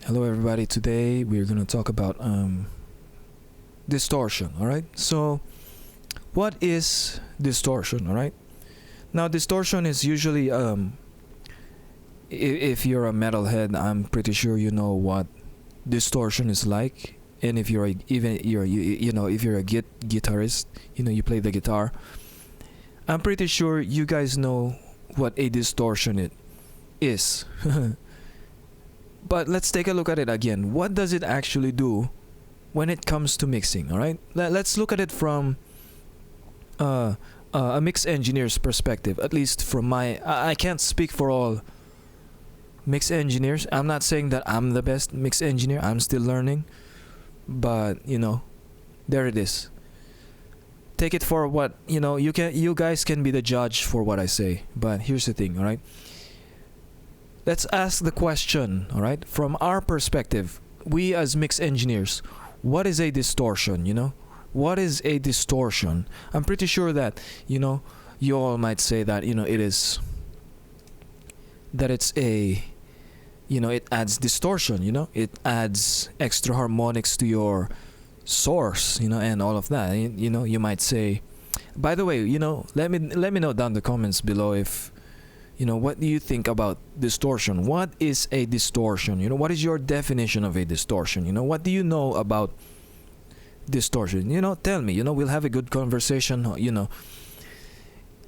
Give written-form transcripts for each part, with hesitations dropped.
Hello everybody, today we're going to talk about distortion. Alright, so what is distortion? Alright, now distortion is usually if you're a metalhead, I'm pretty sure you know what distortion is like. And if you're if you're a guitarist, you play the guitar, I'm pretty sure you guys know what a distortion it is. But let's take a look at it again. What does it actually do when it comes to mixing? All right, let's look at it from a mix engineer's perspective. At least from my, I can't speak for all mix engineers. I'm not saying that I'm the best mix engineer. I'm still learning, but there it is. Take it for what you can. You guys can be the judge for what I say. But here's the thing. All right. Let's ask the question, all right? From our perspective, we as mix engineers, what is a distortion, What is a distortion? I'm pretty sure that, you all might say that, it is, that it's a, it adds distortion, It adds extra harmonics to your source, and all of that. You might say, by the way, let me know down the comments below if, what do you think about distortion? What is a distortion? What is your definition of a distortion? What do you know about distortion? Tell me. We'll have a good conversation,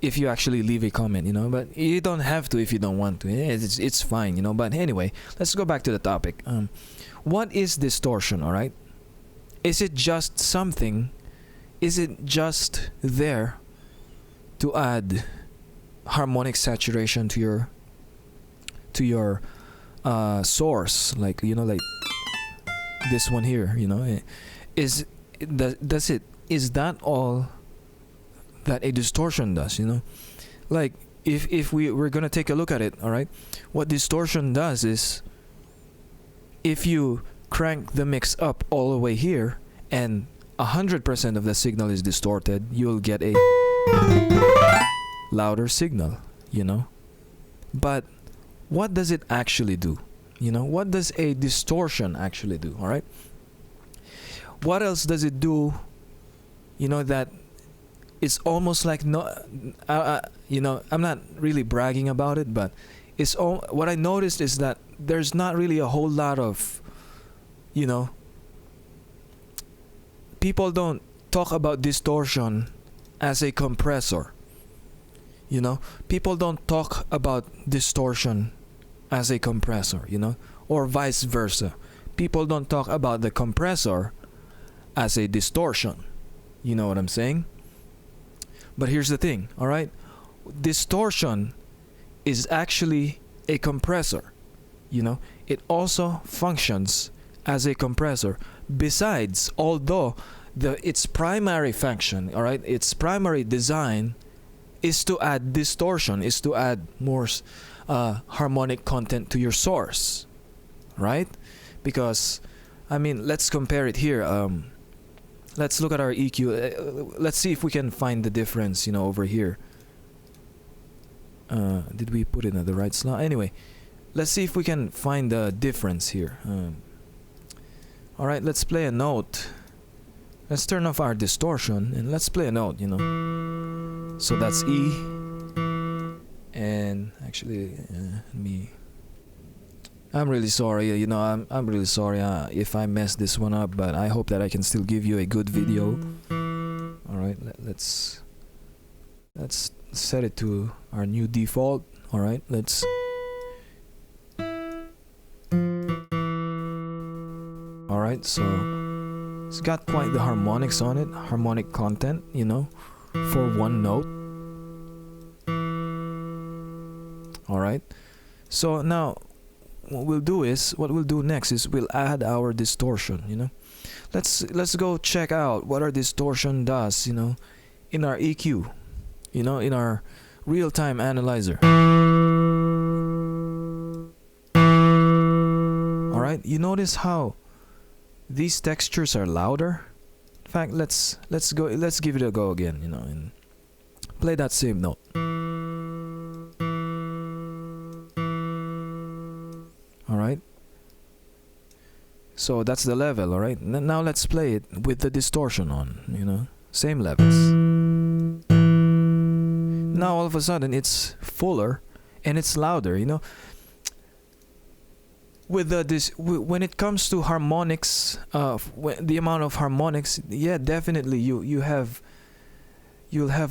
if you actually leave a comment, but you don't have to if you don't want to. It's fine, But anyway, let's go back to the topic. What is distortion, all right? Is it just something? Is it just there to add harmonic saturation to your source, like like this one here, is that all that a distortion does? Like if we're gonna take a look at it, all right, what distortion does is, if you crank the mix up all the way here and 100% of the signal is distorted, you'll get a louder signal, But what does it actually do? What does a distortion actually do? All right. What else does it do? That it's almost like I'm not really bragging about it, but it's all. What I noticed is that there's not really a whole lot of, people don't talk about distortion as a compressor. People don't talk about distortion as a compressor, or vice versa. People don't talk about the compressor as a distortion. You know what I'm saying? But here's the thing, all right? Distortion is actually a compressor. It also functions as a compressor. Besides, although its primary function, all right, its primary design is to add distortion, is to add more harmonic content to your source, right? Because, let's compare it here. Let's look at our EQ. Let's see if we can find the difference, over here. Did we put it in the right slot? Anyway, let's see if we can find the difference here. All right, let's play a note. Let's turn off our distortion and let's play a note, So that's E. And actually, I'm really sorry, I'm really sorry if I messed this one up, but I hope that I can still give you a good video. All right, let's set it to our new default. All right, let's. All right, so it's got quite the harmonics on it, harmonic content, for one note. All right, so now what we'll do next is we'll add our distortion. Let's go check out what our distortion does, in our EQ, in our real-time analyzer. All right, you notice how these textures are louder. In fact, let's give it a go again, and play that same note. All right. So that's the level, all right? Now let's play it with the distortion on, you know, same levels. Now all of a sudden it's fuller and it's louder, you know. With when it comes to harmonics, the amount of harmonics, yeah, definitely you'll have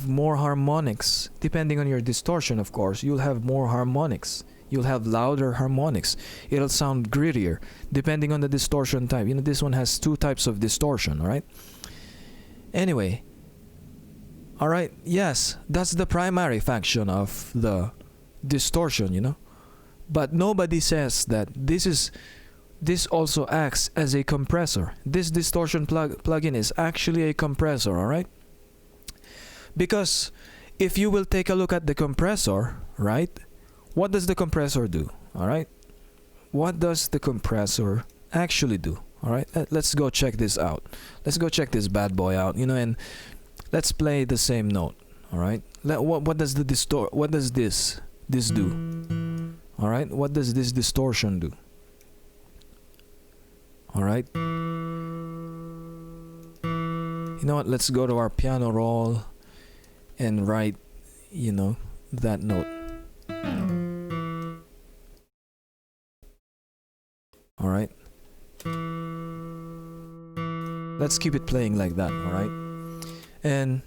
more harmonics depending on your distortion. Of course, you'll have more harmonics. You'll have louder harmonics. It'll sound grittier depending on the distortion type. You know, this one has 2 types of distortion, all right? Anyway, all right, yes, that's the primary function of the distortion, you know. But nobody says that this also acts as a compressor. This distortion plugin is actually a compressor, all right? Because if you will take a look at the compressor, right? What does the compressor do? All right? What does the compressor actually do? All right? Let's go check this out. Let's go check this bad boy out, you know, and let's play the same note. All right? What does this do? All right? What does this distortion do? All right? You know what? Let's go to our piano roll and write, you know, that note. All right. Let's keep it playing like that, all right? And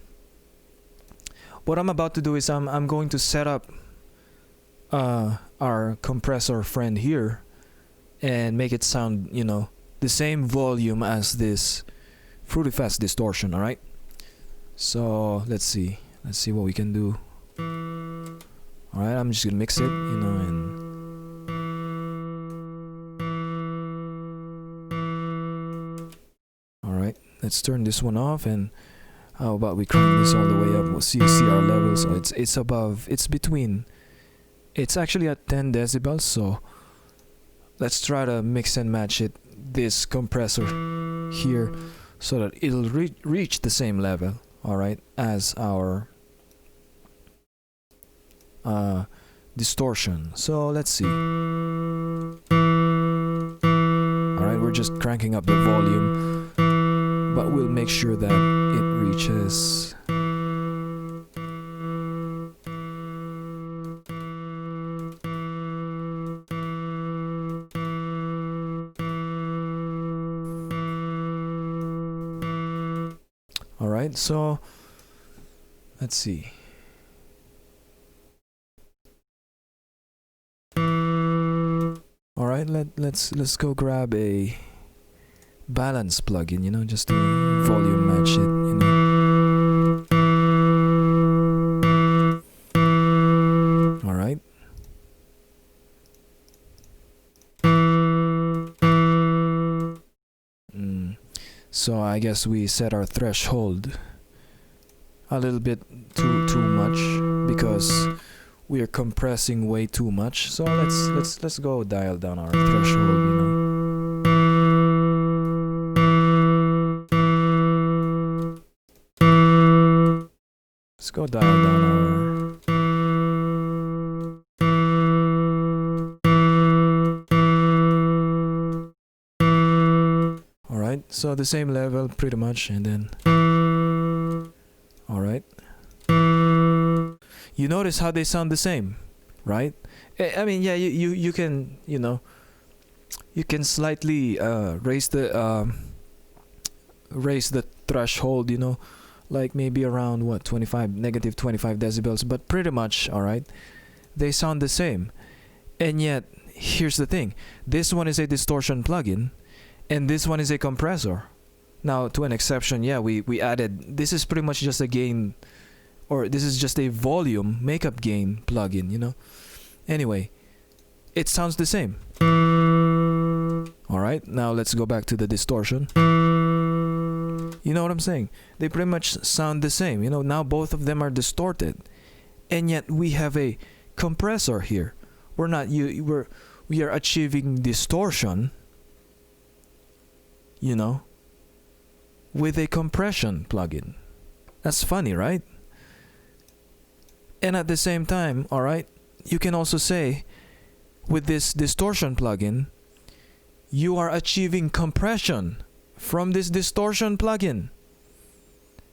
what I'm about to do is I'm going to set up our compressor friend here and make it sound, you know, the same volume as this Fruity Fast distortion, all right? So let's see what we can do. All right, I'm just gonna mix it, you know, and all right, let's turn this one off, and how about we crank this all the way up? We'll see our levels. So it's above, it's actually at 10 decibels. So let's try to mix and match it, this compressor here, so that it'll reach the same level, all right, as our distortion. So let's see. Alright, we're just cranking up the volume, but we'll make sure that it reaches alright, so let's see. Alright, let's go grab a balance plugin, you know, just to volume match it, you know. Alright. So I guess we set our threshold a little bit too much because we are compressing way too much. So let's go dial down our threshold, you know. Let's go dial down our. Alright, so the same level pretty much, and then alright. You notice how they sound the same, right? I mean, yeah, you can, you know, you can slightly raise the threshold, you know, like maybe around what, negative 25 decibels, but pretty much, all right, they sound the same. And yet, here's the thing: this one is a distortion plugin, and this one is a compressor. Now, to an exception, yeah, we added. This is pretty much just a gain. Or this is just a volume makeup gain plugin, you know. Anyway, it sounds the same. Alright, now let's go back to the distortion. You know what I'm saying? They pretty much sound the same. You know, now both of them are distorted. And yet we have a compressor here. We are achieving distortion, you know, with a compression plugin. That's funny, right? And at the same time, alright, you can also say with this distortion plugin, you are achieving compression from this distortion plugin.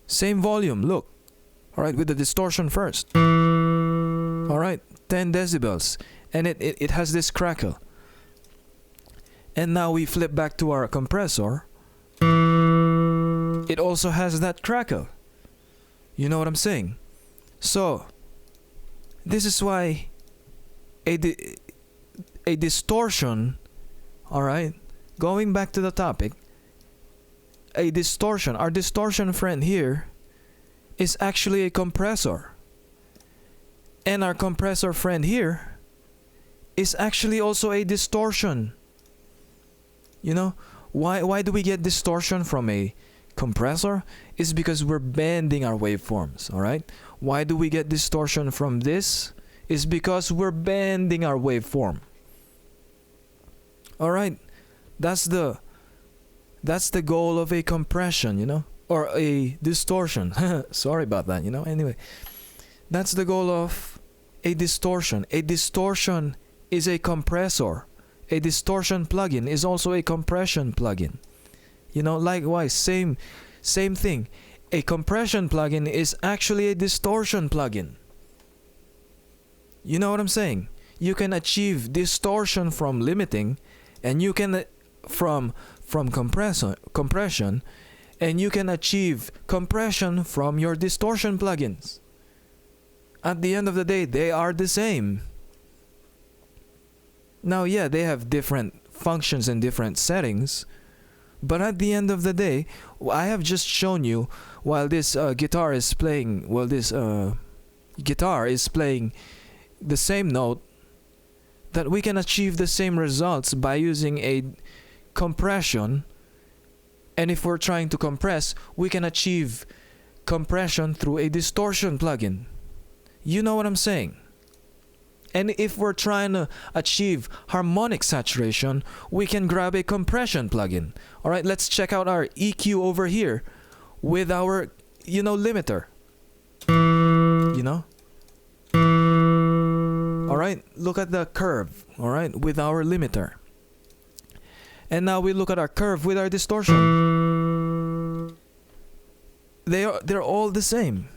Same volume, look. Alright, with the distortion first. Alright, 10 decibels. And it has this crackle. And now we flip back to our compressor. It also has that crackle. You know what I'm saying? So, this is why a distortion, alright, going back to the topic, a distortion, our distortion friend here is actually a compressor. And our compressor friend here is actually also a distortion. You know, why do we get distortion from a compressor? It's because we're bending our waveforms, alright? Why do we get distortion from this? It's because we're bending our waveform. Alright, that's the goal of a compression, you know, or a distortion. Sorry about that, you know. Anyway, that's the goal of a distortion. A distortion is a compressor. A distortion plugin is also a compression plugin. You know, likewise, same thing. A compression plugin is actually a distortion plugin. You know what I'm saying? You can achieve distortion from limiting, and you can from compression, and you can achieve compression from your distortion plugins. At the end of the day, they are the same. Now, yeah, they have different functions and different settings, but at the end of the day, I have just shown you while this guitar is playing, guitar is playing the same note, that we can achieve the same results by using a compression. And if we're trying to compress, we can achieve compression through a distortion plugin. You know what I'm saying? And if we're trying to achieve harmonic saturation, we can grab a compression plugin. Alright, let's check out our EQ over here with our, you know, limiter. You know? Alright, look at the curve, alright, with our limiter. And now we look at our curve with our distortion. They're all the same.